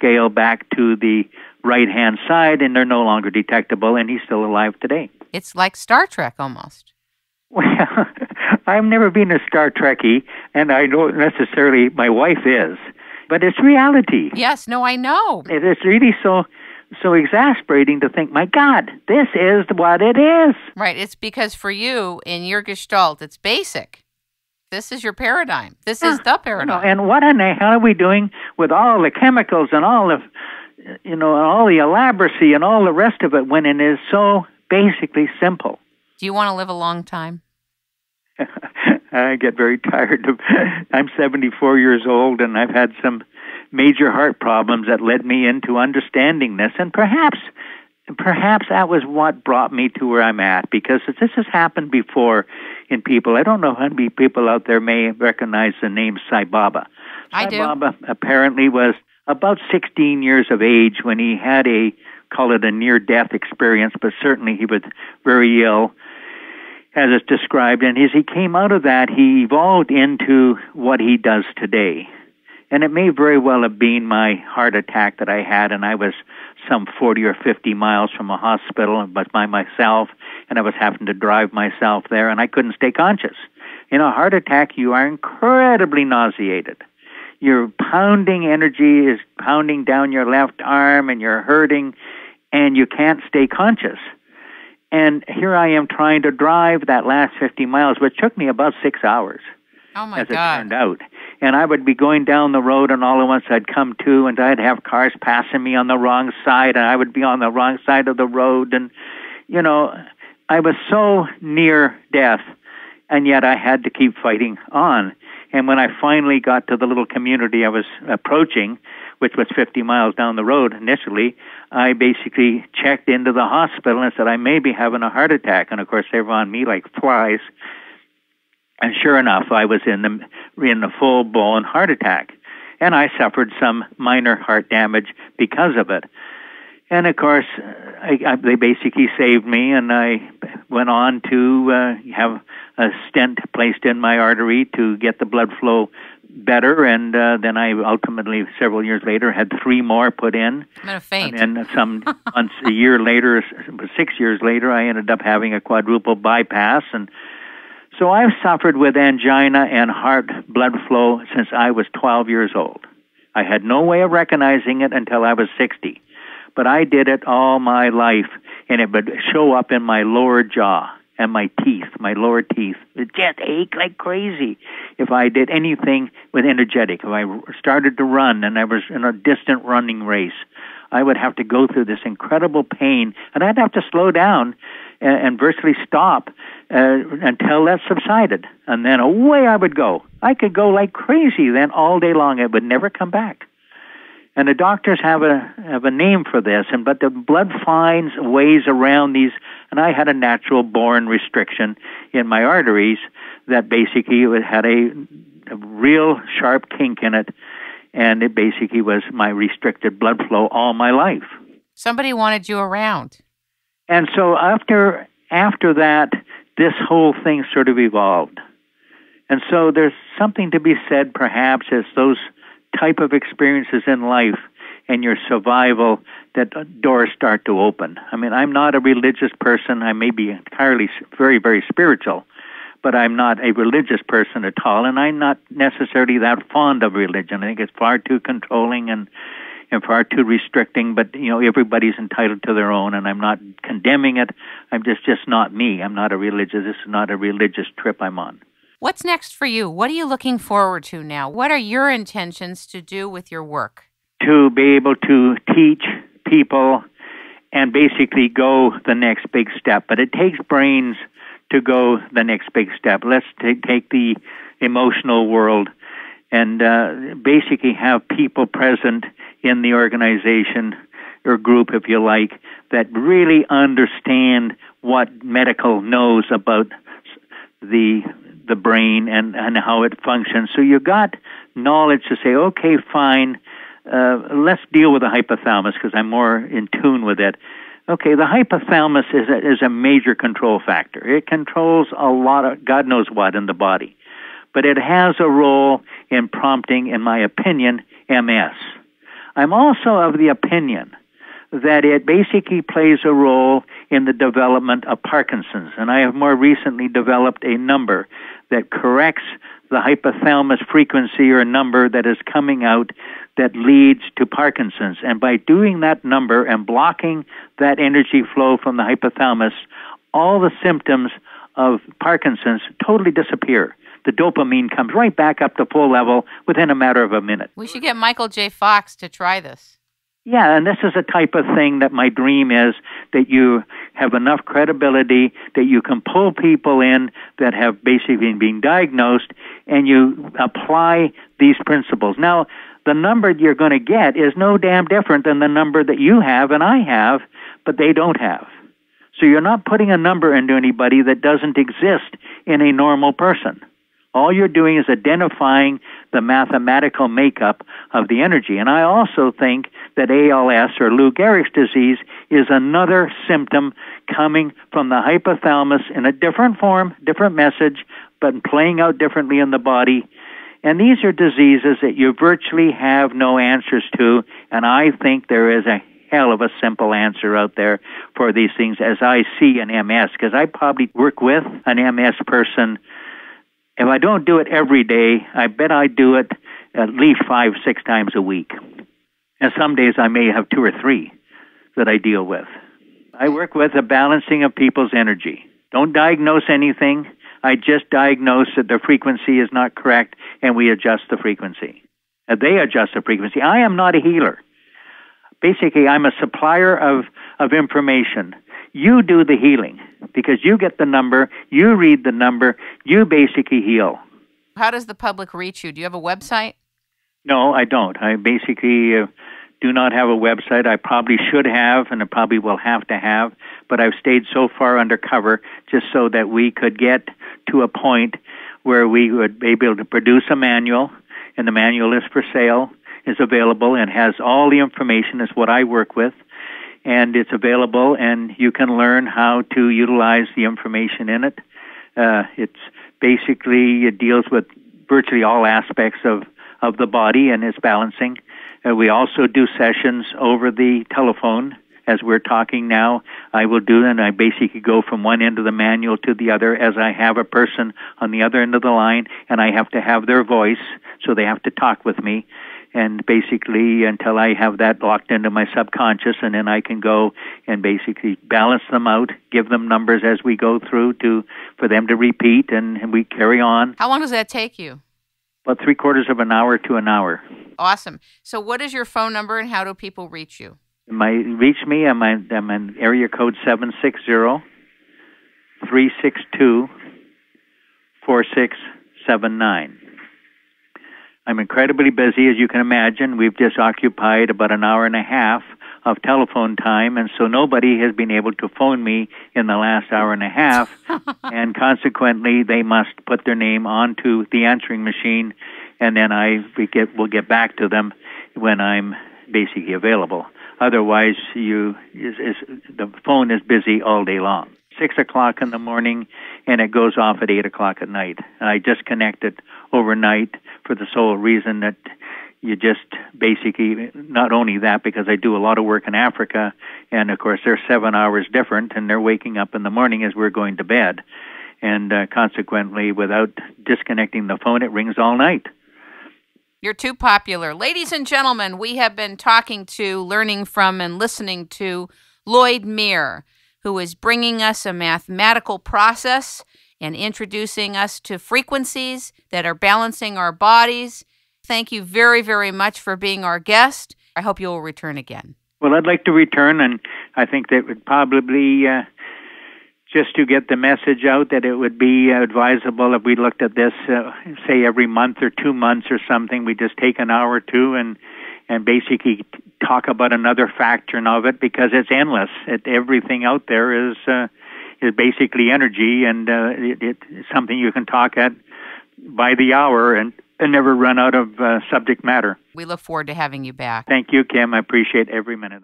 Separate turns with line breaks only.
scale back to the right-hand side, and they're no longer detectable, and he's still alive today.
It's like Star Trek almost.
Well, I've never been a Star Trekkie, and I don't necessarily, my wife is, but it's reality.
Yes, no, I know.
It is really so exasperating to think, my God, this is what it is.
Right, it's because for you, in your Gestalt, it's basic. This is your paradigm. This is the paradigm.
And what in the hell are we doing with all the chemicals and all the, all the elaboracy and all the rest of it when it is so basically simple?
Do you want to live a long time?
I get very tired of. I'm 74 years old, and I've had some major heart problems that led me into understanding this, and perhaps that was what brought me to where I'm at, because this has happened before in people. I don't know how many people out there may recognize the name Sai Baba.
I do.
Sai Baba apparently was about 16 years of age when he had call it a near-death experience, but certainly he was very ill, as it's described. And as he came out of that, he evolved into what he does today. And it may very well have been my heart attack that I had, and I was some 40 or 50 miles from a hospital, and was by myself, and I was having to drive myself there, and I couldn't stay conscious. In a heart attack, you are incredibly nauseated. Your pounding energy is pounding down your left arm, and you're hurting, and you can't stay conscious. And here I am trying to drive that last 50 miles, which took me about 6 hours.
Oh, my
as
God.
It turned out. And I would be going down the road, and all at once I'd come to, and I'd have cars passing me on the wrong side, and I would be on the wrong side of the road. And, I was so near death, and yet I had to keep fighting on. And when I finally got to the little community I was approaching, which was 50 miles down the road initially, I basically checked into the hospital and said, I may be having a heart attack. And, of course, they were on me like flies. And sure enough, I was in a full-blown heart attack. And I suffered some minor heart damage because of it. And, of course, they basically saved me, and I went on to have a stent placed in my artery to get the blood flow better, and then I ultimately, several years later, had 3 more put in.
I'm going to faint.
And then some months, a year later, 6 years later, I ended up having a quadruple bypass. And so I've suffered with angina and heart blood flow since I was 12 years old. I had no way of recognizing it until I was 60. But I did it all my life, and it would show up in my lower jaw and my teeth, my lower teeth. It just ached like crazy if I did anything with energetic. If I started to run and I was in a distant running race, I would have to go through this incredible pain, and I'd have to slow down and virtually stop until that subsided. And then away I would go. I could go like crazy then all day long. It would never come back. And the doctors have a name for this, but the blood finds ways around these, and I had a natural-born restriction in my arteries that basically had a real sharp kink in it, and it basically was my restricted blood flow all my life.
Somebody wanted you around.
And so after that, this whole thing sort of evolved. And so there's something to be said, perhaps, as those type of experiences in life and your survival, that doors start to open. I mean, I'm not a religious person. I may be entirely very, very spiritual, but I'm not a religious person at all, and I'm not necessarily that fond of religion. I think it's far too controlling and far too restricting, but, everybody's entitled to their own, and I'm not condemning it. I'm just not me. I'm not this is not a religious trip I'm on.
What's next for you? What are you looking forward to now? What are your intentions to do with your work?
To be able to teach people and basically go the next big step. But it takes brains to go the next big step. Let's take the emotional world and basically have people present in the organization or group, if you like, that really understand what medical knows about the brain and how it functions. So you got knowledge to say, okay, fine, let's deal with the hypothalamus because I'm more in tune with it. Okay, the hypothalamus is a major control factor. It controls a lot of God knows what in the body. But it has a role in prompting, in my opinion, MS. I'm also of the opinion that it basically plays a role in the development of Parkinson's. And I have more recently developed a number that corrects the hypothalamus frequency or number that is coming out that leads to Parkinson's. And by doing that number and blocking that energy flow from the hypothalamus, all the symptoms of Parkinson's totally disappear. The dopamine comes right back up to full level within a matter of a minute.
We should get Michael J. Fox to try this.
Yeah, and this is a type of thing that my dream is, that you have enough credibility that you can pull people in that have basically been diagnosed, and you apply these principles. Now, the number you're going to get is no damn different than the number that you have and I have, but they don't have. So you're not putting a number into anybody that doesn't exist in a normal person. All you're doing is identifying the mathematical makeup of the energy. And I also think that ALS, or Lou Gehrig's disease, is another symptom coming from the hypothalamus in a different form, different message, but playing out differently in the body. And these are diseases that you virtually have no answers to, and I think there is a hell of a simple answer out there for these things as I see an MS, because I probably work with an MS person. If I don't do it every day, I bet I do it at least 5-6 times a week. And some days I may have 2 or 3 that I deal with. I work with the balancing of people's energy. Don't diagnose anything. I just diagnose that the frequency is not correct, and we adjust the frequency. They adjust the frequency. I am not a healer. Basically, I'm a supplier of information. You do the healing because you get the number, you read the number, you basically heal.
How does the public reach you? Do you have a website?
No, I don't. I basically do not have a website. I probably should have, and I probably will have to have, but I've stayed so far undercover just so that we could get to a point where we would be able to produce a manual, and the manual is for sale, is available, and has all the information. Is what I work with. And it's available, and you can learn how to utilize the information in it. It's basically, it deals with virtually all aspects of the body and its balancing. We also do sessions over the telephone. As we're talking now, I will do, and I basically go from one end of the manual to the other as I have a person on the other end of the line, and I have to have their voice, so they have to talk with me. And basically, until I have that locked into my subconscious, and then I can go and basically balance them out, give them numbers as we go through for them to repeat, and we carry on.
How long does that take you?
About 3/4 of an hour to an hour.
Awesome. So what is your phone number, and how do people reach you?
Reach me, I'm on area code 760-362-4679. I'm incredibly busy, as you can imagine. We've just occupied about an hour and a half of telephone time, and so nobody has been able to phone me in the last hour and a half, and consequently, they must put their name onto the answering machine, and then we'll get back to them when I'm basically available. Otherwise, the phone is busy all day long. 6 o'clock in the morning, and it goes off at 8 o'clock at night. I disconnect it overnight for the sole reason that you just basically, not only that, because I do a lot of work in Africa, and of course they're 7 hours different, and they're waking up in the morning as we're going to bed. And consequently, without disconnecting the phone, it rings all night.
You're too popular. Ladies and gentlemen, we have been talking to, learning from, and listening to Lloyd Mear, who is bringing us a mathematical process and introducing us to frequencies that are balancing our bodies. Thank you very, very much for being our guest. I hope you will return again.
Well, I'd like to return, and I think that would probably, just to get the message out, that it would be advisable if we looked at this, say, every month or 2 months or something. We just take an hour or two and basically talk about another factor of it, because it's endless. Everything out there is basically energy, and it's something you can talk at by the hour and never run out of subject matter.
We look forward to having you back.
Thank you, Kim. I appreciate every minute of it.